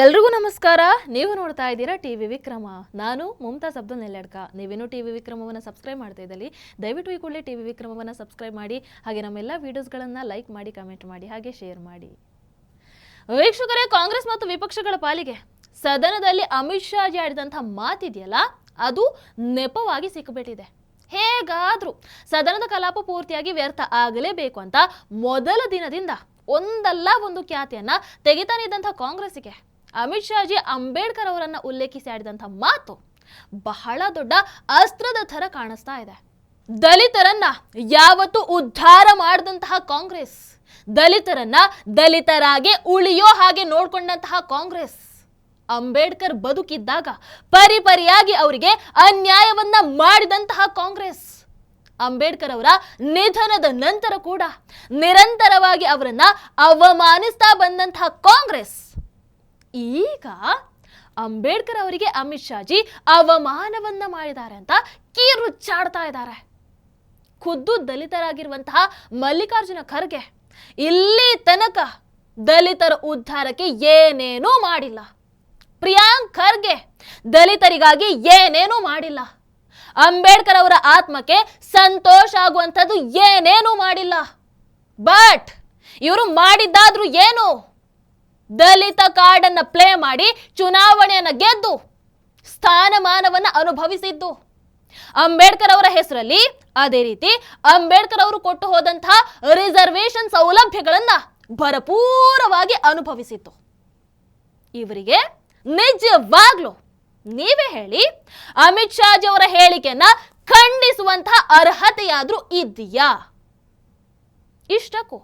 ಎಲ್ರಿಗೂ ನಮಸ್ಕಾರ. ನೀವು ನೋಡ್ತಾ ಇದ್ದೀರಾ ಟಿವಿ ವಿಕ್ರಮ. ನಾನು ಮುಮ್ತಾಜ್ ಅಬ್ದುಲ್ ನೆಲ್ಲೆಡ್ಕ. ನೀವೇನು ಟಿವಿ ವಿಕ್ರಮವನ್ನು ಸಬ್ಸ್ಕ್ರೈಬ್ ಮಾಡ್ತಾ ಇದ್ದಲ್ಲಿ ದಯವಿಟ್ಟು ಈ ಕೂಡಲೇ ಟಿವಿ ವಿಕ್ರಮವನ್ನು ಸಬ್ಸ್ಕ್ರೈಬ್ ಮಾಡಿ, ಹಾಗೆ ನಮ್ಮೆಲ್ಲ ವಿಡಿಯೋಸ್ಗಳನ್ನು ಲೈಕ್ ಮಾಡಿ, ಕಮೆಂಟ್ ಮಾಡಿ, ಹಾಗೆ ಶೇರ್ ಮಾಡಿ. ವೀಕ್ಷಕರೇ, ಕಾಂಗ್ರೆಸ್ ಮತ್ತು ವಿಪಕ್ಷಗಳ ಪಾಲಿಗೆ ಸದನದಲ್ಲಿ ಅಮಿತ್ ಶಾಜಿ ಆಡಿದಂಥ ಮಾತಿದೆಯಲ್ಲ, ಅದು ನೆಪವಾಗಿ ಸಿಕ್ಕಿಬಿಟ್ಟಿದೆ. ಹೇಗಾದ್ರೂ ಸದನದ ಕಲಾಪ ಪೂರ್ತಿಯಾಗಿ ವ್ಯರ್ಥ ಆಗಲೇಬೇಕು ಅಂತ ಮೊದಲ ದಿನದಿಂದ ಒಂದಲ್ಲ ಒಂದು ಖ್ಯಾತಿಯನ್ನ ತೆಗಿತಾನಿದ್ದಂಥ ಕಾಂಗ್ರೆಸ್ಸಿಗೆ ಅಮಿತ್ ಶಾಜಿ ಅಂಬೇಡ್ಕರ್ ಅವರನ್ನ ಉಲ್ಲೇಖಿಸಿ ಆಡಿದಂಥ ಮಾತು ಬಹಳ ದೊಡ್ಡ ಅಸ್ತ್ರದ ಥರ ಕಾಣಿಸ್ತಾ ಇದೆ. ದಲಿತರನ್ನ ಯಾವತ್ತು ಉದ್ಧಾರ ಮಾಡಿದಂತಹ ಕಾಂಗ್ರೆಸ್, ದಲಿತರನ್ನ ದಲಿತರಾಗಿ ಉಳಿಯೋ ಹಾಗೆ ನೋಡ್ಕೊಂಡಂತಹ ಕಾಂಗ್ರೆಸ್, ಅಂಬೇಡ್ಕರ್ ಬದುಕಿದ್ದಾಗ ಪರಿಪರಿಯಾಗಿ ಅವರಿಗೆ ಅನ್ಯಾಯವನ್ನ ಮಾಡಿದಂತಹ ಕಾಂಗ್ರೆಸ್, ಅಂಬೇಡ್ಕರ್ ಅವರ ನಿಧನದ ನಂತರ ಕೂಡ ನಿರಂತರವಾಗಿ ಅವರನ್ನ ಅವಮಾನಿಸ್ತಾ ಬಂದಂತಹ ಕಾಂಗ್ರೆಸ್, ಈಗ ಅಂಬೇಡ್ಕರ್ ಅವರಿಗೆ ಅಮಿತ್ ಶಾಜಿ ಅವಮಾನವನ್ನ ಮಾಡಿದ್ದಾರೆ ಅಂತ ಕಿರುಚಾಡ್ತಾ ಇದ್ದಾರೆ. ಖುದ್ದು ದಲಿತರಾಗಿರುವಂತಹ ಮಲ್ಲಿಕಾರ್ಜುನ ಖರ್ಗೆ ಇಲ್ಲಿ ತನಕ ದಲಿತರ ಉದ್ಧಾರಕ್ಕೆ ಏನೇನೂ ಮಾಡಿಲ್ಲ. ಪ್ರಿಯಾಂಕ್ ಖರ್ಗೆ ದಲಿತರಿಗಾಗಿ ಏನೇನೂ ಮಾಡಿಲ್ಲ. ಅಂಬೇಡ್ಕರ್ ಅವರ ಆತ್ಮಕ್ಕೆ ಸಂತೋಷ ಆಗುವಂಥದ್ದು ಏನೇನೂ ಮಾಡಿಲ್ಲ. ಬಟ್ ಇವರು ಮಾಡಿದ್ದಾದ್ರೂ ಏನು? ದಲಿತ ಕಾರ್ಡನ್ನ ಪ್ಲೇ ಮಾಡಿ ಚುನಾವಣೆಯನ್ನ ಗೆದ್ದು ಸ್ಥಾನಮಾನವನ್ನ ಅನುಭವಿಸಿದ್ದು. ಅಂಬೇಡ್ಕರ್ ಅವರ ಹೆಸರಲ್ಲಿ ಅದೇ ರೀತಿ ಅಂಬೇಡ್ಕರ್ ಅವರು ಕೊಟ್ಟು ಹೋದಂತಹ ರಿಸರ್ವೇಶನ್ ಸೌಲಭ್ಯಗಳನ್ನ ಭರಪೂರವಾಗಿ ಅನುಭವಿಸಿತ್ತು. ಇವರಿಗೆ ನಿಜವಾಗ್ಲೂ ನೀವೇ ಹೇಳಿ, ಅಮಿತ್ ಶಾಜಿ ಅವರ ಹೇಳಿಕೆಯನ್ನ ಖಂಡಿಸುವಂತಹ ಅರ್ಹತೆಯಾದ್ರೂ ಇದೆಯಾ? ಇಷ್ಟಕ್ಕೂ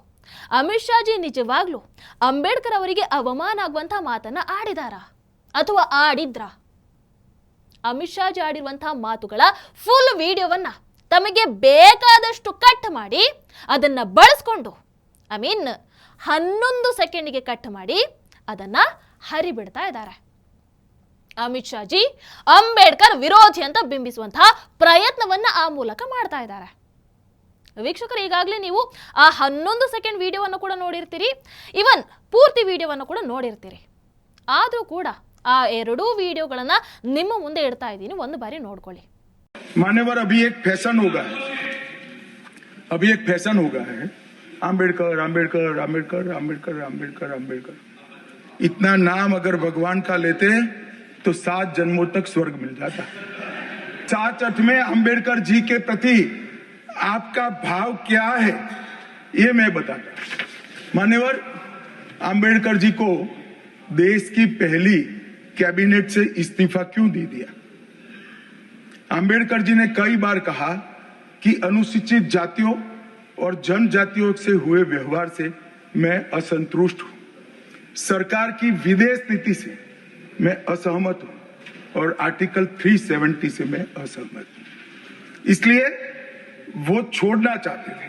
ಅಮಿತ್ ಶಾಜಿ ನಿಜವಾಗ್ಲೂ ಅಂಬೇಡ್ಕರ್ ಅವರಿಗೆ ಅವಮಾನ ಆಗುವಂತಹ ಮಾತನ್ನ ಆಡಿದಾರ ಅಥವಾ ಆಡಿದ್ರ? ಅಮಿತ್ ಶಾಜಿ ಆಡಿರುವಂತಹ ಮಾತುಗಳ ಫುಲ್ ವಿಡಿಯೋವನ್ನ ತಮಗೆ ಬೇಕಾದಷ್ಟು ಕಟ್ ಮಾಡಿ ಅದನ್ನ ಬಳಸ್ಕೊಂಡು 11 ಸೆಕೆಂಡ್ಗೆ ಕಟ್ ಮಾಡಿ ಅದನ್ನ ಹರಿಬಿಡ್ತಾ ಇದ್ದಾರೆ. ಅಮಿತ್ ಶಾಜಿ ಅಂಬೇಡ್ಕರ್ ವಿರೋಧಿ ಅಂತ ಬಿಂಬಿಸುವಂತಹ ಪ್ರಯತ್ನವನ್ನ ಆ ಮೂಲಕ ಮಾಡ್ತಾ ಇದ್ದಾರೆ. ವೀಕ್ಷಕರು, ಈಗಾಗಲೇ ನೀವು ಆ 11 ಸೆಕೆಂಡ್ ವಿಡಿಯೋವನ್ನು ಕೂಡ ನೋಡಿರ್ತೀರಿ, ಇವನ್ ಪೂರ್ತಿ ವಿಡಿಯೋವನ್ನು ಕೂಡ ನೋಡಿರ್ತೀರಿ. ಆದರೂ ಕೂಡ ಆ ಎರಡೂ ವಿಡಿಯೋಗಳನ್ನ ನಿಮ್ಮ ಮುಂದೆ ಇಡ್ತಾ ಇದ್ದೀನಿ, ಒಂದು ಬಾರಿ ನೋಡ್ಕೊಳ್ಳಿ. मान्यवर, अभी एक फैशन होगा है आम्बेडकर आम्बेडकर आम्बेडकर आम्बेडकर आम्बेडकर आम्बेडकर। इतना नाम अगर भगवान का लेते तो 7 जन्मों तक स्वर्ग मिल जाता। 7 अर्थ में आम्बेडकर जी के प्रति आपका भाव क्या है ये मैं बताता। मान्यवर, आम्बेडकर जी को देश की पहली कैबिनेट से इस्तीफा क्यों दे दिया? आम्बेडकर जी ने कई बार कहा कि अनुसूचित जातियों और जनजातियों से हुए व्यवहार से मैं असंतुष्ट हूं। सरकार की विदेश नीति से मैं असहमत हूं और आर्टिकल 370 से मैं असहमत हूं। इसलिए वो छोड़ना चाहते थे,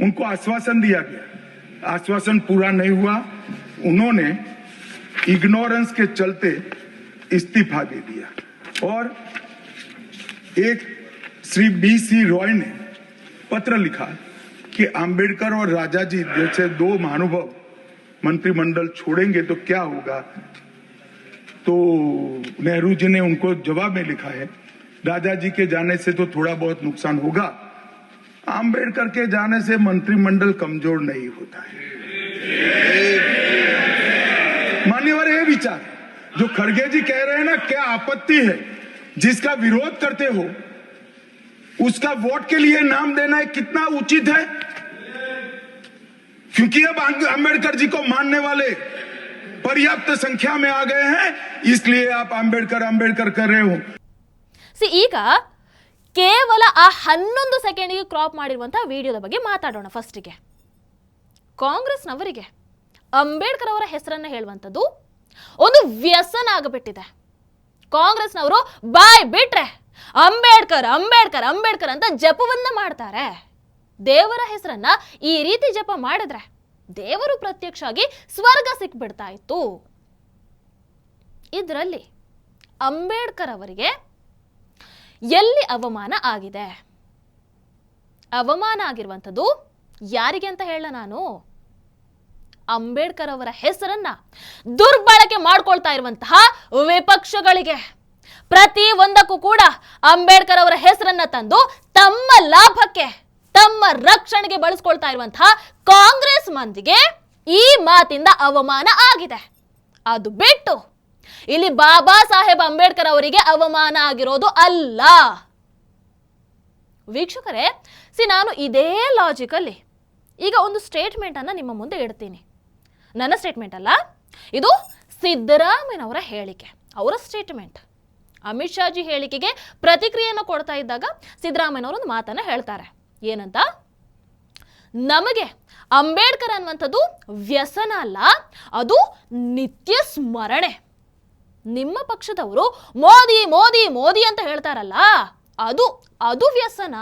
उनको आश्वासन दिया गया, आश्वासन पूरा नहीं हुआ, उन्होंने इग्नोरेंस के चलते इस्तीफा दे दिया। और एक श्री BC रॉय ने पत्र लिखा कि आम्बेडकर और राजाजी जैसे 2 महानुभाव मंत्रिमंडल छोड़ेंगे तो क्या होगा? तो नेहरू जी ने उनको जवाब में लिखा है, राजाजी के जाने से तो थोड़ा बहुत नुकसान होगा, आम्बेडकर के जाने से मंत्रिमंडल कमजोर नहीं होता है। मान्यवर, ये विचार जो खड़गे जी कह रहे हैं ना, क्या आपत्ति है? जिसका विरोध करते हो उसका वोट के लिए नाम देना है, कितना उचित है? क्योंकि अब अंबेडकर जी को मानने वाले पर्याप्त संख्या में आ गए हैं, इसलिए आप अंबेडकर अंबेडकर कर रहे हो। ಈಗ ಕೇವಲ ಆ 11 ಸೆಕೆಂಡ್ಗೆ ಕ್ರಾಪ್ ಮಾಡಿರುವಂತಹ ವಿಡಿಯೋದ ಬಗ್ಗೆ ಮಾತಾಡೋಣ. ಫಸ್ಟಿಗೆ ಕಾಂಗ್ರೆಸ್ನವರಿಗೆ ಅಂಬೇಡ್ಕರ್ ಅವರ ಹೆಸರನ್ನ ಹೇಳುವಂಥದ್ದು ಒಂದು ವ್ಯಸನ ಆಗಬಿಟ್ಟಿದೆ. ಕಾಂಗ್ರೆಸ್ನವರು ಬಾಯ್ ಬಿಟ್ರೆ ಅಂಬೇಡ್ಕರ್ ಅಂಬೇಡ್ಕರ್ ಅಂಬೇಡ್ಕರ್ ಅಂತ ಜಪವನ್ನ ಮಾಡ್ತಾರೆ. ದೇವರ ಹೆಸರನ್ನ ಈ ರೀತಿ ಜಪ ಮಾಡಿದ್ರೆ ದೇವರು ಪ್ರತ್ಯಕ್ಷ ಆಗಿ ಸ್ವರ್ಗ ಸಿಕ್ಬಿಡ್ತಾ ಇತ್ತು. ಇದರಲ್ಲಿ ಅಂಬೇಡ್ಕರ್ ಅವರಿಗೆ ಎಲ್ಲಿ ಅವಮಾನ ಆಗಿದೆ? ಅವಮಾನ ಆಗಿರುವಂಥದ್ದು ಯಾರಿಗೆ ಅಂತ ಹೇಳ ನಾನು? ಅಂಬೇಡ್ಕರ್ ಅವರ ಹೆಸರನ್ನ ದುರ್ಬಳಕೆ ಮಾಡ್ಕೊಳ್ತಾ ಇರುವಂತಹ ವಿಪಕ್ಷಗಳಿಗೆ, ಪ್ರತಿ ಒಂದಕ್ಕೂ ಕೂಡ ಅಂಬೇಡ್ಕರ್ ಅವರ ಹೆಸರನ್ನ ತಂದು ತಮ್ಮ ಲಾಭಕ್ಕೆ, ತಮ್ಮ ರಕ್ಷಣೆಗೆ ಬಳಸ್ಕೊಳ್ತಾ ಇರುವಂತಹ ಕಾಂಗ್ರೆಸ್ ಮಂದಿಗೆ ಈ ಮಾತಿಂದ ಅವಮಾನ ಆಗಿದೆ. ಅದು ಬಿಟ್ಟು ಇಲ್ಲಿ ಬಾಬಾ ಸಾಹೇಬ್ ಅಂಬೇಡ್ಕರ್ ಅವರಿಗೆ ಅವಮಾನ ಆಗಿರೋದು ಅಲ್ಲ. ವೀಕ್ಷಕರೇ, ನಾನು ಇದೇ ಲಾಜಿಕಲ್ಲಿ ಈಗ ಒಂದು ಸ್ಟೇಟ್ಮೆಂಟ್ ಅನ್ನ ನಿಮ್ಮ ಮುಂದೆ ಇಡ್ತೀನಿ. ನನ್ನ ಸ್ಟೇಟ್ಮೆಂಟ್ ಅಲ್ಲ, ಇದು ಸಿದ್ದರಾಮಯ್ಯನವರ ಹೇಳಿಕೆ, ಅವರ ಸ್ಟೇಟ್ಮೆಂಟ್. ಅಮಿತ್ ಶಾಜಿ ಹೇಳಿಕೆಗೆ ಪ್ರತಿಕ್ರಿಯೆಯನ್ನು ಕೊಡ್ತಾ ಇದ್ದಾಗ ಸಿದ್ದರಾಮಯ್ಯನವರು ಒಂದು ಮಾತನ್ನ ಹೇಳ್ತಾರೆ. ಏನಂತ? ನಮಗೆ ಅಂಬೇಡ್ಕರ್ ಅನ್ನುವಂಥದ್ದು ವ್ಯಸನ ಅಲ್ಲ, ಅದು ನಿತ್ಯ ಸ್ಮರಣೆ. ನಿಮ್ಮ ಪಕ್ಷದವರು ಮೋದಿ ಮೋದಿ ಮೋದಿ ಅಂತ ಹೇಳ್ತಾರಲ್ಲ, ಅದು ವ್ಯಸನ.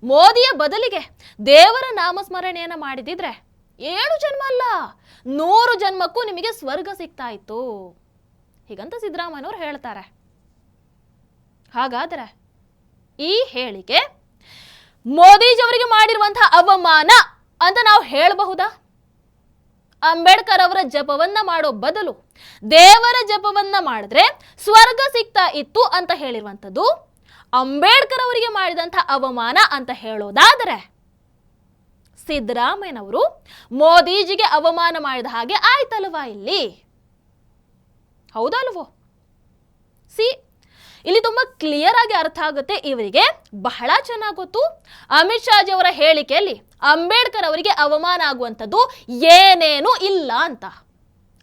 ಮೋದಿಯ ಬದಲಿಗೆ ದೇವರ ನಾಮಸ್ಮರಣೆಯನ್ನ ಮಾಡಿದಿದ್ರೆ 7 ಜನ್ಮ ಅಲ್ಲ 100 ಜನ್ಮಕ್ಕೂ ನಿಮಗೆ ಸ್ವರ್ಗ ಸಿಗ್ತಾ ಇತ್ತು, ಹೀಗಂತ ಸಿದ್ದರಾಮಯ್ಯನವರು ಹೇಳ್ತಾರೆ. ಹಾಗಾದ್ರೆ ಈ ಹೇಳಿಕೆ ಮೋದಿಜಿಯವರಿಗೆ ಮಾಡಿರುವಂತಹ ಅವಮಾನ ಅಂತ ನಾವು ಹೇಳಬಹುದಾ? ಅಂಬೇಡ್ಕರ್ ಅವರ ಜಪವನ್ನ ಮಾಡೋ ಬದಲು ದೇವರ ಜಪವನ್ನ ಮಾಡಿದ್ರೆ ಸ್ವರ್ಗ ಸಿಗ್ತಾ ಇತ್ತು ಅಂತ ಹೇಳಿರುವಂಥದ್ದು ಅಂಬೇಡ್ಕರ್ ಅವರಿಗೆ ಮಾಡಿದಂತಹ ಅವಮಾನ ಅಂತ ಹೇಳೋದಾದರೆ, ಸಿದ್ದರಾಮಯ್ಯನವರು ಮೋದಿಜಿಗೆ ಅವಮಾನ ಮಾಡಿದ ಹಾಗೆ ಆಯ್ತಲ್ವಾ ಇಲ್ಲಿ? ಹೌದಲ್ವೋ? ಇಲ್ಲಿ ತುಂಬಾ ಕ್ಲಿಯರ್ ಆಗಿ ಅರ್ಥ ಆಗುತ್ತೆ. ಇವರಿಗೆ ಬಹಳ ಚೆನ್ನಾಗಿ ಗೊತ್ತು ಅಮಿತ್ ಶಾಜಿ ಅವರ ಹೇಳಿಕೆಯಲ್ಲಿ ಅಂಬೇಡ್ಕರ್ ಅವರಿಗೆ ಅವಮಾನ ಆಗುವಂಥದ್ದು ಏನೇನೂ ಇಲ್ಲ ಅಂತ.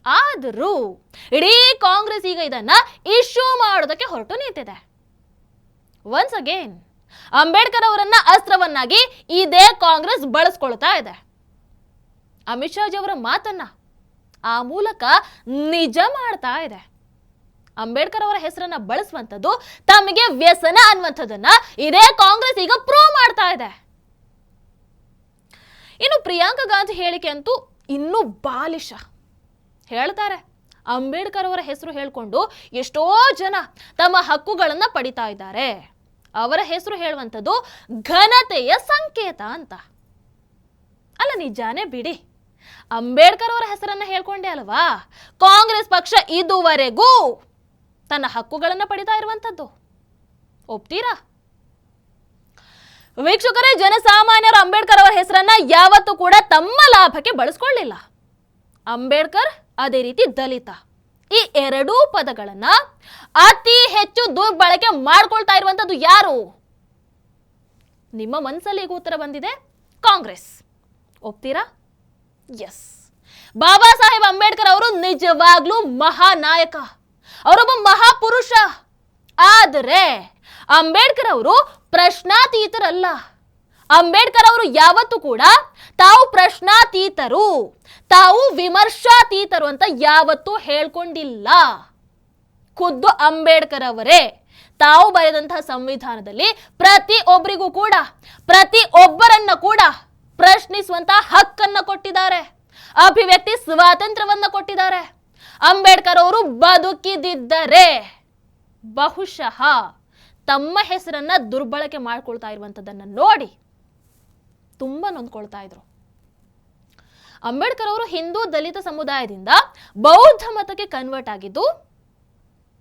ಆದರೂ ಇಡೀ ಕಾಂಗ್ರೆಸ್ ಈಗ ಇದನ್ನ ಇಶ್ಯೂ ಮಾಡೋದಕ್ಕೆ ಹೊರಟು ನಿಂತಿದೆ. ಒನ್ಸ್ ಅಗೇನ್ ಅಂಬೇಡ್ಕರ್ ಅವರನ್ನ ಅಸ್ತ್ರವನ್ನಾಗಿ ಇದೇ ಕಾಂಗ್ರೆಸ್ ಬಳಸ್ಕೊಳ್ತಾ ಇದೆ. ಅಮಿತ್ ಶಾಜಿ ಅವರ ಮಾತನ್ನ ಆ ಮೂಲಕ ನಿಜ ಮಾಡ್ತಾ ಇದೆ. ಅಂಬೇಡ್ಕರ್ ಅವರ ಹೆಸರನ್ನ ಬಳಸುವಂಥದ್ದು ತಮಗೆ ವ್ಯಸನ ಅನ್ನುವಂಥದ್ದನ್ನ ಇದೇ ಕಾಂಗ್ರೆಸ್ ಈಗ ಪ್ರೂವ್ ಮಾಡ್ತಾ ಇದೆ. ಇನ್ನು ಪ್ರಿಯಾಂಕಾ ಗಾಂಧಿ ಹೇಳಿಕೆ ಅಂತೂ ಇನ್ನೂ ಬಾಲಿಶ. ಹೇಳ್ತಾರೆ, ಅಂಬೇಡ್ಕರ್ ಅವರ ಹೆಸರು ಹೇಳ್ಕೊಂಡು ಎಷ್ಟೋ ಜನ ತಮ್ಮ ಹಕ್ಕುಗಳನ್ನ ಪಡಿತಾ ಇದ್ದಾರೆ, ಅವರ ಹೆಸರು ಹೇಳುವಂಥದ್ದು ಘನತೆಯ ಸಂಕೇತ ಅಂತ. ಅಲ್ಲ, ನಿಜಾನೇ ಬಿಡಿ, ಅಂಬೇಡ್ಕರ್ ಅವರ ಹೆಸರನ್ನ ಹೇಳ್ಕೊಂಡೆ ಅಲ್ವಾ ಕಾಂಗ್ರೆಸ್ ಪಕ್ಷ ಇದುವರೆಗೂ ತನ್ನ ಹಕ್ಕುಗಳನ್ನ ಪಡಿತಾ ಇರುವಂಥದ್ದು. ಒಪ್ತೀರಾ? ವೀಕ್ಷಕರೇ, ಜನಸಾಮಾನ್ಯರು ಅಂಬೇಡ್ಕರ್ ಅವರ ಹೆಸರನ್ನ ಯಾವತ್ತೂ ಕೂಡ ತಮ್ಮ ಲಾಭಕ್ಕೆ ಬಳಸ್ಕೊಳ್ಳಿಲ್ಲ. ಅಂಬೇಡ್ಕರ್ ಅದೇ ರೀತಿ ದಲಿತ, ಈ ಎರಡೂ ಪದಗಳನ್ನ ಅತಿ ಹೆಚ್ಚು ದುರ್ಬಳಕೆ ಮಾಡ್ಕೊಳ್ತಾ ಇರುವಂಥದ್ದು ಯಾರು? ನಿಮ್ಮ ಮನಸ್ಸಲ್ಲಿ ಈಗ ಉತ್ತರ ಬಂದಿದೆ, ಕಾಂಗ್ರೆಸ್. ಒಪ್ತೀರಾ? ಎಸ್, ಬಾಬಾ ಸಾಹೇಬ್ ಅಂಬೇಡ್ಕರ್ ಅವರು ನಿಜವಾಗ್ಲೂ ಮಹಾನಾಯಕ, ಅವರೊಬ್ಬ ಮಹಾಪುರುಷ. ಆದರೆ ಅಂಬೇಡ್ಕರ್ ಅವರು ಪ್ರಶ್ನಾತೀತರಲ್ಲ. ಅಂಬೇಡ್ಕರ್ ಅವರು ಯಾವತ್ತೂ ಕೂಡ ತಾವು ಪ್ರಶ್ನಾತೀತರು, ತಾವು ವಿಮರ್ಶಾತೀತರು ಅಂತ ಯಾವತ್ತೂ ಹೇಳ್ಕೊಂಡಿಲ್ಲ. ಖುದ್ದು ಅಂಬೇಡ್ಕರ್ ಅವರೇ ತಾವು ಬರೆದಂತಹ ಸಂವಿಧಾನದಲ್ಲಿ ಪ್ರತಿಯೊಬ್ಬರಿಗೂ ಕೂಡ, ಪ್ರತಿಯೊಬ್ಬರನ್ನ ಕೂಡ ಪ್ರಶ್ನಿಸುವಂತಹ ಹಕ್ಕನ್ನ ಕೊಟ್ಟಿದ್ದಾರೆ, ಅಭಿವ್ಯಕ್ತಿ ಸ್ವಾತಂತ್ರ್ಯವನ್ನ ಕೊಟ್ಟಿದ್ದಾರೆ. ಅಂಬೇಡ್ಕರ್ ಅವರು ಬದುಕಿದಿದ್ದರೆ ಬಹುಶಃ ತಮ್ಮ ಹೆಸರನ್ನ ದುರ್ಬಳಕೆ ಮಾಡ್ಕೊಳ್ತಾ ಇರುವಂತದ್ದನ್ನ ನೋಡಿ ತುಂಬಾ ನೊಂದ್ಕೊಳ್ತಾ ಇದ್ರು. ಅಂಬೇಡ್ಕರ್ ಅವರು ಹಿಂದೂ ದಲಿತ ಸಮುದಾಯದಿಂದ ಬೌದ್ಧ ಮತಕ್ಕೆ ಕನ್ವರ್ಟ್ ಆಗಿದ್ದು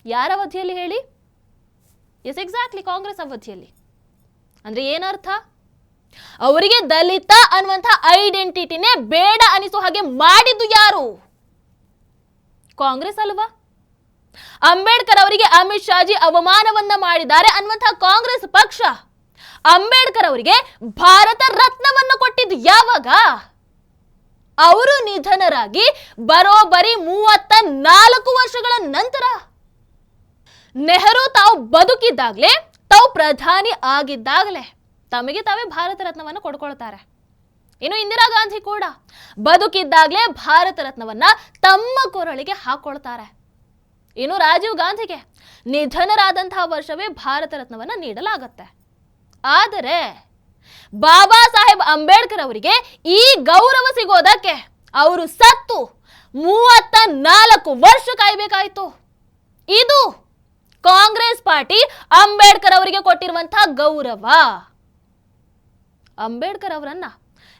ಯಾರ ಅವಧಿಯಲ್ಲಿ ಹೇಳಿ? ಎಸ್, ಎಕ್ಸಾಕ್ಟ್ಲಿ ಕಾಂಗ್ರೆಸ್ ಅವಧಿಯಲ್ಲಿ. ಅಂದ್ರೆ ಏನರ್ಥ? ಅವರಿಗೆ ದಲಿತ ಅನ್ನುವಂಥ ಐಡೆಂಟಿಟಿನೇ ಬೇಡ ಅನಿಸೋ ಹಾಗೆ ಮಾಡಿದ್ದು ಯಾರು? ಕಾಂಗ್ರೆಸ್ ಅಲ್ವಾ? ಅಂಬೇಡ್ಕರ್ ಅವರಿಗೆ ಅಮಿತ್ ಶಾಜಿ ಅವಮಾನವನ್ನ ಮಾಡಿದ್ದಾರೆ ಅನ್ನುವಂಥ ಕಾಂಗ್ರೆಸ್ ಪಕ್ಷ ಅಂಬೇಡ್ಕರ್ ಅವರಿಗೆ ಭಾರತ ರತ್ನವನ್ನು ಕೊಟ್ಟಿದ್ದು ಯಾವಾಗ? ಅವರು ನಿಧನರಾಗಿ ಬರೋಬ್ಬರಿ 34 ವರ್ಷಗಳ ನಂತರ. ನೆಹರು ತಾವು ಬದುಕಿದ್ದಾಗಲೇ, ತಾವು ಪ್ರಧಾನಿ ಆಗಿದ್ದಾಗಲೇ ತಮಗೆ ತಾವೇ ಭಾರತ ರತ್ನವನ್ನು ಕೊಡ್ಕೊಳ್ತಾರೆ. ಇನ್ನು ಇಂದಿರಾ ಗಾಂಧಿ ಕೂಡ ಬದುಕಿದ್ದಾಗಲೇ ಭಾರತ ರತ್ನವನ್ನ ತಮ್ಮ ಕೊರಳಿಗೆ ಹಾಕೊಳ್ತಾರೆ. ಇನ್ನು ರಾಜೀವ್ ಗಾಂಧಿಗೆ ನಿಧನರಾದಂತಹ ವರ್ಷವೇ ಭಾರತ ರತ್ನವನ್ನ ನೀಡಲಾಗುತ್ತೆ. ಆದರೆ ಬಾಬಾ ಸಾಹೇಬ್ ಅಂಬೇಡ್ಕರ್ ಅವರಿಗೆ ಈ ಗೌರವ ಸಿಗೋದಕ್ಕೆ ಅವರು ಸತ್ತು 34 ವರ್ಷ ಕಾಯಬೇಕಾಯಿತು. ಇದು ಕಾಂಗ್ರೆಸ್ ಪಾರ್ಟಿ ಅಂಬೇಡ್ಕರ್ ಅವರಿಗೆ ಕೊಟ್ಟಿರುವಂತಹ ಗೌರವ. ಅಂಬೇಡ್ಕರ್ ಅವರನ್ನ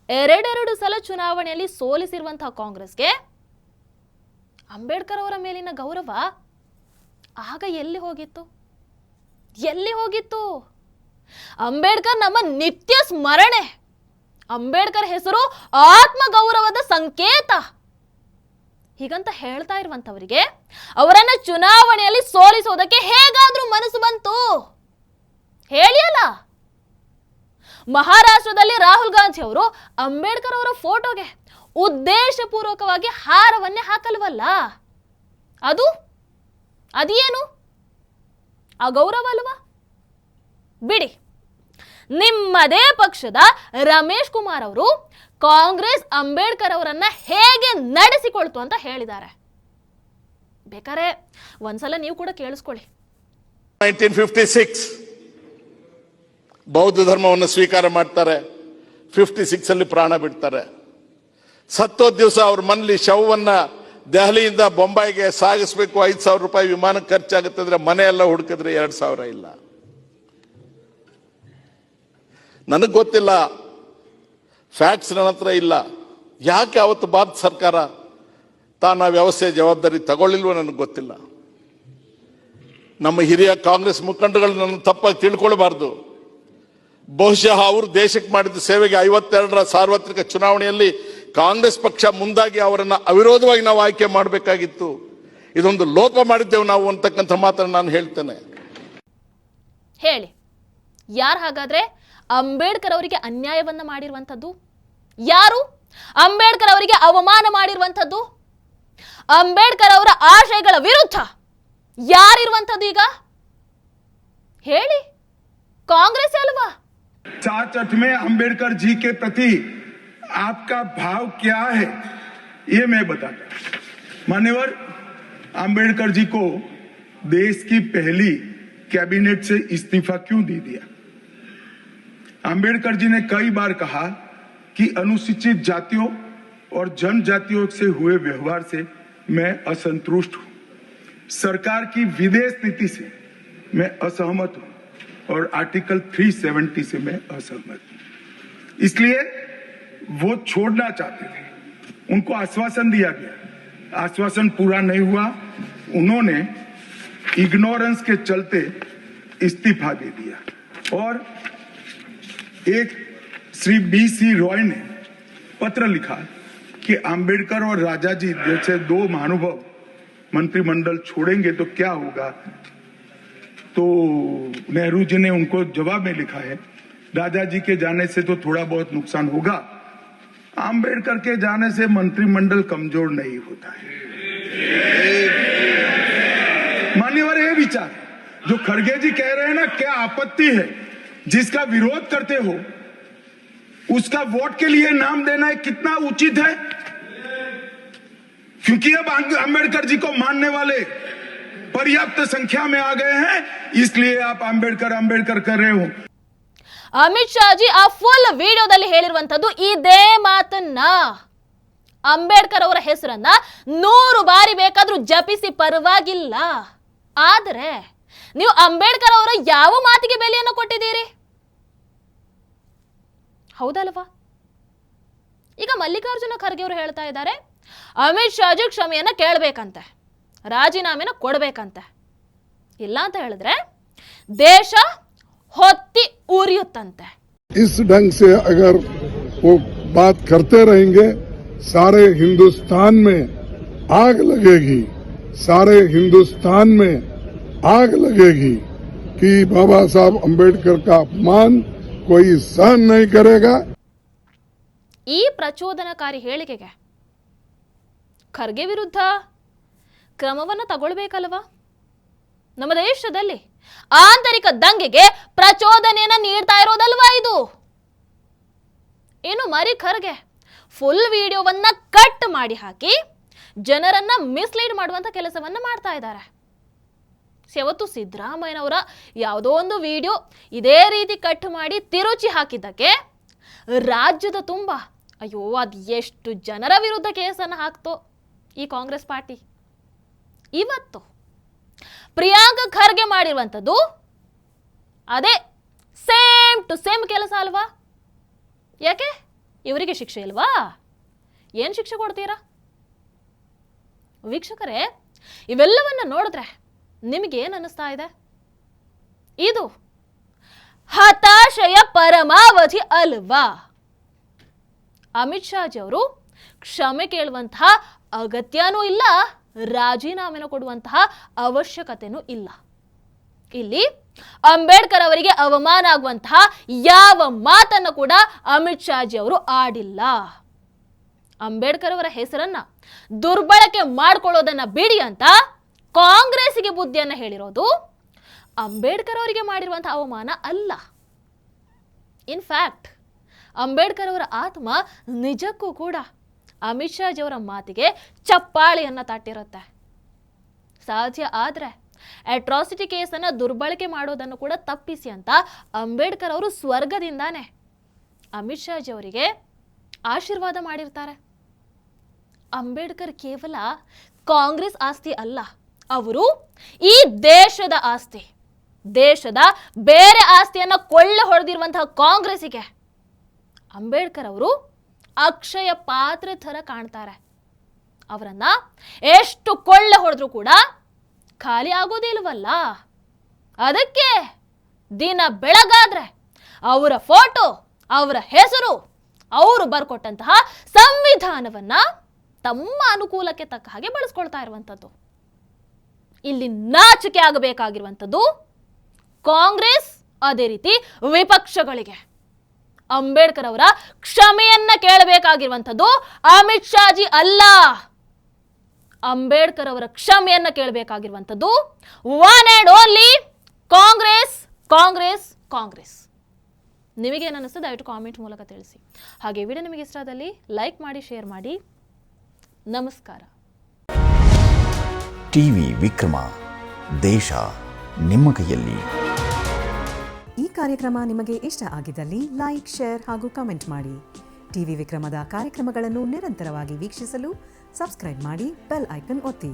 ಎರಡೆರಡು ಸಲ ಚುನಾವಣೆಯಲ್ಲಿ ಸೋಲಿಸಿರುವಂತಹ ಕಾಂಗ್ರೆಸ್ಗೆ ಅಂಬೇಡ್ಕರ್ ಅವರ ಮೇಲಿನ ಗೌರವ ಆಗ ಎಲ್ಲಿ ಹೋಗಿತ್ತು? ಅಂಬೇಡ್ಕರ್ ನಮ್ಮ ನಿತ್ಯ ಸ್ಮರಣೆ. ಅಂಬೇಡ್ಕರ್ ಹೆಸರು ಆತ್ಮಗೌರವದ ಸಂಕೇತ. ಹೀಗಂತ ಹೇಳ್ತಾ ಇರುವಂತವರಿಗೆ ಅವರನ್ನ ಚುನಾವಣೆಯಲ್ಲಿ ಸೋಲಿಸೋದಕ್ಕೆ ಹೇಗಾದ್ರೂ ಮನಸ್ಸು ಬಂತು ಹೇಳಿ ಅಲ್ಲ. ಮಹಾರಾಷ್ಟ್ರದಲ್ಲಿ ರಾಹುಲ್ ಗಾಂಧಿ ಅವರು ಅಂಬೇಡ್ಕರ್ ಅವರ ಫೋಟೋಗೆ ಉದ್ದೇಶಪೂರ್ವಕವಾಗಿ ಹಾರವನ್ನೇ ಹಾಕಲ್ವಲ್ಲ, ಅದೇನು ಅಗೌರವ ಅಲ್ವಾ? ಬಿಡಿ. ನಿಮ್ಮದೇ ಪಕ್ಷದ ರಮೇಶ್ ಕುಮಾರ್ ಅವರು ಕಾಂಗ್ರೆಸ್ ಅಂಬೇಡ್ಕರ್ ಅವರನ್ನ ಹೇಗೆ ನಡೆಸಿಕೊಳ್ತು ಅಂತ ಹೇಳಿದ್ದಾರೆ. ಬೇಕಾರೆ ಒಂದ್ಸಲ ನೀವು ಕೂಡ ಕೇಳಿಸ್ಕೊಳ್ಳಿ. 1956 ಬೌದ್ಧ ಧರ್ಮವನ್ನು ಸ್ವೀಕಾರ ಮಾಡ್ತಾರೆ. 56 ಅಲ್ಲಿ ಪ್ರಾಣ ಬಿಡ್ತಾರೆ. ಸತ್ತೋದ್ ದಿವಸ ಅವ್ರ ಮನೇಲಿ ಶವವನ್ನ ದೆಹಲಿಯಿಂದ ಬೊಂಬಾಯಿಗೆ ಸಾಗಿಸ್ಬೇಕು. 5,000 ರೂಪಾಯಿ ವಿಮಾನಕ್ಕೆ ಖರ್ಚಾಗುತ್ತೆ ಅಂದ್ರೆ ಮನೆ ಎಲ್ಲ ಹುಡುಕಿದ್ರೆ 2,000 ಇಲ್ಲ. ನನಗೆ ಗೊತ್ತಿಲ್ಲ, ಫ್ಯಾಕ್ಟ್ಸ್ ನನ್ನ ಹತ್ರ ಇಲ್ಲ. ಯಾಕೆ ಅವತ್ತು ಭಾರತ ಸರ್ಕಾರ ತಾನು ವ್ಯವಸ್ಥೆ ಜವಾಬ್ದಾರಿ ತಗೊಳ್ಳಿಲ್ವೋ ನನಗೆ ಗೊತ್ತಿಲ್ಲ. ನಮ್ಮ ಹಿರಿಯ ಕಾಂಗ್ರೆಸ್ ಮುಖಂಡಗಳು ನನ್ನ ತಪ್ಪಾಗಿ ತಿಳ್ಕೊಳ್ಬಾರ್ದು. ಬಹುಶಃ ಅವರು ದೇಶಕ್ಕೆ ಮಾಡಿದ ಸೇವೆಗೆ 52ರ ಸಾರ್ವತ್ರಿಕ ಚುನಾವಣೆಯಲ್ಲಿ ಕಾಂಗ್ರೆಸ್ ಪಕ್ಷ ಮುಂದಾಗಿ ಅವರನ್ನ ಅವಿರೋಧವಾಗಿ ನಾವು ಆಯ್ಕೆ ಮಾಡಬೇಕಾಗಿತ್ತು. ಇದೊಂದು ಲೋಪ ಮಾಡಿದ್ದೇವೆ ನಾವು ಅಂತಕ್ಕಂಥ ಮಾತನ್ನು ನಾನು ಹೇಳ್ತೇನೆ. ಹೇಳಿ, ಯಾರು ಹಾಗಾದ್ರೆ ಅಂಬೇಡ್ಕರ್ ಅವರಿಗೆ ಅನ್ಯಾಯವನ್ನ ಮಾಡಿರುವಂಥದ್ದು? ಯಾರು ಅಂಬೇಡ್ಕರ್ ಅವರಿಗೆ ಅವಮಾನ ಮಾಡಿರುವಂಥದ್ದು? ಅಂಬೇಡ್ಕರ್ ಅವರ ಆಶಯಗಳ ವಿರುದ್ಧ ಯಾರಿರುವಂಥದ್ದು ಈಗ ಹೇಳಿ? ಕಾಂಗ್ರೆಸ್ ಅಲ್ವಾ? 4 में अंबेडकर जी के प्रति आपका भाव क्या है ये मैं बताता हूं. मान्यवर, अंबेडकर जी को देश की पहली कैबिनेट से इस्तीफा क्यों दे दिया? अंबेडकर जी ने कई बार कहा कि अनुसूचित जातियों और जनजातियों से हुए व्यवहार से मैं असंतुष्ट हूं. सरकार की विदेश नीति से मैं असहमत हूं और आर्टिकल 370 से मैं असहमत हूं. इसलिए वो छोड़ना चाहते थे. उनको आश्वासन दिया गया, आश्वासन पूरा नहीं हुआ. उन्होंने इग्नोरेंस के चलते इस्तीफा दे दिया. और एक श्री BC रॉय ने पत्र लिखा कि अंबेडकर और राजाजी जैसे 2 महानुभाव मंत्रिमंडल छोड़ेंगे तो क्या होगा. तो नेहरू जी ने उनको जवाब में लिखा है, राजा जी के जाने से तो थोड़ा बहुत नुकसान होगा, अंबेडकर के जाने से मंत्रिमंडल कमजोर नहीं होता है. मान्यवर, ये विचार जो खड़गे जी कह रहे हैं ना, क्या आपत्ति है? जिसका विरोध करते हो उसका वोट के लिए नाम देना है, कितना उचित है? क्योंकि अब अंबेडकर जी को मानने वाले पर्याप्त संख्या में आ गए हैं, इसलिए आप अंबेडकर कर रहे हो. ಅಮಿತ್ ಶಾಜಿ ಆ ಫುಲ್ ವಿಡಿಯೋದಲ್ಲಿ ಹೇಳಿರುವಂತದ್ದು ಇದೇ ಮಾತನ್ನ. ಅಂಬೇಡ್ಕರ್ ಅವರ ಹೆಸರನ್ನ 100 ಬಾರಿ ಬೇಕಾದ್ರೂ ಜಪಿಸಿ ಪರವಾಗಿಲ್ಲ, ಆದರೆ ನೀವು ಅಂಬೇಡ್ಕರ್ ಅವರ ಯಾವ ಮಾತಿಗೆ ಬೆಲೆಯನ್ನು ಕೊಟ್ಟಿದ್ದೀರಿ? ಹೌದಲ್ವಾ? ಈಗ ಮಲ್ಲಿಕಾರ್ಜುನ ಖರ್ಗೆ ಅವರು ಹೇಳ್ತಾ ಇದ್ದಾರೆ, ಅಮಿತ್ ಶಾಜಿ ಕ್ಷಮೆಯನ್ನ ಕೇಳಬೇಕಂತೆ, ರಾಜೀನಾಮೆನ ಕೊಡಬೇಕಂತೆ. ಇಲ್ಲ ಅಂತ ಹೇಳಿದ್ರೆ ದೇಶ ಹೊತ್ತಿ ಉರಿಯುತ್ತಂತೆ. इस ढंग से अगर वो बात करते रहेंगे, सारे हिंदुस्तान में आग लगेगी, सारे हिंदुस्तान में आग लगेगी कि बाबा साहब अंबेडकर का अपमान कोई सहन नहीं करेगा. ಈ ಪ್ರಚೋದನಕಾರಿ ಹೇಳಿಕೆಗೆ ಖರ್ಗೆ ವಿರುದ್ಧ ಕ್ರಮವನ್ನು ತಗೊಳ್ಬೇಕಲ್ವಾ? ನಮ್ಮ ದೇಶದಲ್ಲಿ ಆಂತರಿಕ ದಂಗೆಗೆ ಪ್ರಚೋದನೆಯನ್ನ ನೀಡ್ತಾ ಇರೋದಲ್ವಾ ಇದು? ಇನ್ನು ಮರಿ ಖರ್ಗೆ ಫುಲ್ ವಿಡಿಯೋವನ್ನ ಕಟ್ ಮಾಡಿ ಹಾಕಿ ಜನರನ್ನ ಮಿಸ್ಲೀಡ್ ಮಾಡುವಂತ ಕೆಲಸವನ್ನ ಮಾಡ್ತಾ ಇದ್ದಾರೆ. ಯಾವತ್ತು ಸಿದ್ದರಾಮಯ್ಯನವರ ಯಾವುದೋ ಒಂದು ವಿಡಿಯೋ ಇದೇ ರೀತಿ ಕಟ್ ಮಾಡಿ ತಿರುಚಿ ಹಾಕಿದ್ದಕ್ಕೆ ರಾಜ್ಯದ ತುಂಬ ಅಯ್ಯೋ ಅದು ಎಷ್ಟು ಜನರ ವಿರುದ್ಧ ಕೇಸನ್ನು ಹಾಕ್ತೋ ಈ ಕಾಂಗ್ರೆಸ್ ಪಾರ್ಟಿ. ಇವತ್ತು ಪ್ರಿಯಾಂಕ ಖರ್ಗೆ ಮಾಡಿರುವಂಥದ್ದು ಅದೇ ಸೇಮ್ ಟು ಸೇಮ್ ಕೆಲಸ ಅಲ್ವಾ? ಯಾಕೆ ಇವರಿಗೆ ಶಿಕ್ಷೆ ಇಲ್ವಾ? ಏನು ಶಿಕ್ಷೆ ಕೊಡ್ತೀರಾ? ವೀಕ್ಷಕರೇ, ಇವೆಲ್ಲವನ್ನ ನೋಡಿದ್ರೆ ನಿಮಗೇನು ಅನ್ನಿಸ್ತಾ ಇದೆ? ಇದು ಹತಾಶೆಯ ಪರಮಾವಧಿ ಅಲ್ವಾ? ಅಮಿತ್ ಶಾಜಿ ಅವರು ಕ್ಷಮೆ ಕೇಳುವಂತಹ ಅಗತ್ಯನೂ ಇಲ್ಲ, ರಾಜೀನಾಮೆನ ಕೊಡುವಂತಹ ಅವಶ್ಯಕತೆನೂ ಇಲ್ಲ. ಇಲ್ಲಿ ಅಂಬೇಡ್ಕರ್ ಅವರಿಗೆ ಅವಮಾನ ಆಗುವಂತಹ ಯಾವ ಮಾತನ್ನು ಕೂಡ ಅಮಿತ್ ಶಾಜಿ ಅವರು ಆಡಿಲ್ಲ. ಅಂಬೇಡ್ಕರ್ ಅವರ ಹೆಸರನ್ನ ದುರ್ಬಳಕೆ ಮಾಡ್ಕೊಳ್ಳೋದನ್ನ ಬಿಡಿ ಅಂತ ಕಾಂಗ್ರೆಸ್ಸಿಗೆ ಬುದ್ಧಿಯನ್ನ ಹೇಳಿರೋದು ಅಂಬೇಡ್ಕರ್ ಅವರಿಗೆ ಮಾಡಿರುವಂತಹ ಅವಮಾನ ಅಲ್ಲ. ಇನ್ಫ್ಯಾಕ್ಟ್ ಅಂಬೇಡ್ಕರ್ ಅವರ ಆತ್ಮ ನಿಜಕ್ಕೂ ಕೂಡ ಅಮಿತ್ ಶಾಜಿ ಅವರ ಮಾತಿಗೆ ಚಪ್ಪಾಳೆಯನ್ನ ತಟ್ಟಿರುತ್ತೆ. ಸಾಧ್ಯ ಆದ್ರೆ ಅಟ್ರಾಸಿಟಿ ಕೇಸನ್ನು ದುರ್ಬಳಕೆ ಮಾಡೋದನ್ನು ಕೂಡ ತಪ್ಪಿಸಿ ಅಂತ ಅಂಬೇಡ್ಕರ್ ಅವರು ಸ್ವರ್ಗದಿಂದಾನೆ ಅಮಿತ್ ಶಾಜಿ ಅವರಿಗೆ ಆಶೀರ್ವಾದ ಮಾಡಿರ್ತಾರೆ. ಅಂಬೇಡ್ಕರ್ ಕೇವಲ ಕಾಂಗ್ರೆಸ್ ಆಸ್ತಿ ಅಲ್ಲ, ಅವರು ಈ ದೇಶದ ಆಸ್ತಿ. ದೇಶದ ಬೇರೆ ಆಸ್ತಿಯನ್ನು ಕೊಳ್ಳೆ ಹೊಡೆದಿರುವಂತಹ ಕಾಂಗ್ರೆಸ್ಸಿಗೆ ಅಂಬೇಡ್ಕರ್ ಅವರು ಅಕ್ಷಯ ಪಾತ್ರೆ ಥರ ಕಾಣ್ತಾರೆ. ಅವರನ್ನ ಎಷ್ಟು ಕೊಳ್ಳೆ ಹೊಡೆದ್ರೂ ಕೂಡ ಖಾಲಿ ಆಗೋದಿಲ್ವಲ್ಲ. ಅದಕ್ಕೆ ದಿನ ಬೆಳಗಾದ್ರೆ ಅವರ ಫೋಟೋ, ಅವರ ಹೆಸರು, ಅವರು ಬರ್ಕೊಟ್ಟಂತಹ ಸಂವಿಧಾನವನ್ನ ತಮ್ಮ ಅನುಕೂಲಕ್ಕೆ ತಕ್ಕ ಹಾಗೆ ಬಳಸ್ಕೊಳ್ತಾ ಇರುವಂಥದ್ದು. ಇಲ್ಲಿ ನಾಚಿಕೆ ಆಗಬೇಕಾಗಿರುವಂಥದ್ದು ಕಾಂಗ್ರೆಸ್, ಅದೇ ರೀತಿ ವಿಪಕ್ಷಗಳಿಗೆ. ಅಂಬೇಡ್ಕರ್ ಅವರ ಕ್ಷಮೆಯನ್ನ ಕೇಳಬೇಕಾಗಿರುವಂಥದ್ದು ಅಮಿತ್ ಶಾಜಿ ಅಲ್ಲ. ಅಂಬೇಡ್ಕರ್ ಅವರ ಕ್ಷಮೆಯನ್ನ ಕೇಳಬೇಕಾಗಿರುವಂಥದ್ದು one and only Congress, Congress, Congress. ನಿಮಗೇನು ಅನ್ನಿಸ್ತದೆ ದಯವಿಟ್ಟು ಕಾಮೆಂಟ್ ಮೂಲಕ ತಿಳಿಸಿ. ಹಾಗೆ ವಿಡಿಯೋ ನಿಮಗೆ ಇಷ್ಟ ಆದಲ್ಲಿ ಲೈಕ್ ಮಾಡಿ, ಶೇರ್ ಮಾಡಿ. ನಮಸ್ಕಾರ. ಟಿವಿ ವಿಕ್ರಮ, ದೇಶ ನಿಮ್ಮ ಕೈಯಲ್ಲಿ. ಈ ಕಾರ್ಯಕ್ರಮ ನಿಮಗೆ ಇಷ್ಟ ಆಗಿದ್ದಲ್ಲಿ ಲೈಕ್, ಶೇರ್ ಹಾಗೂ ಕಮೆಂಟ್ ಮಾಡಿ. ಟಿವಿ ವಿಕ್ರಮದ ಕಾರ್ಯಕ್ರಮಗಳನ್ನು ನಿರಂತರವಾಗಿ ವೀಕ್ಷಿಸಲು ಸಬ್ಸ್ಕ್ರೈಬ್ ಮಾಡಿ, ಬೆಲ್ ಐಕನ್ ಒತ್ತಿ.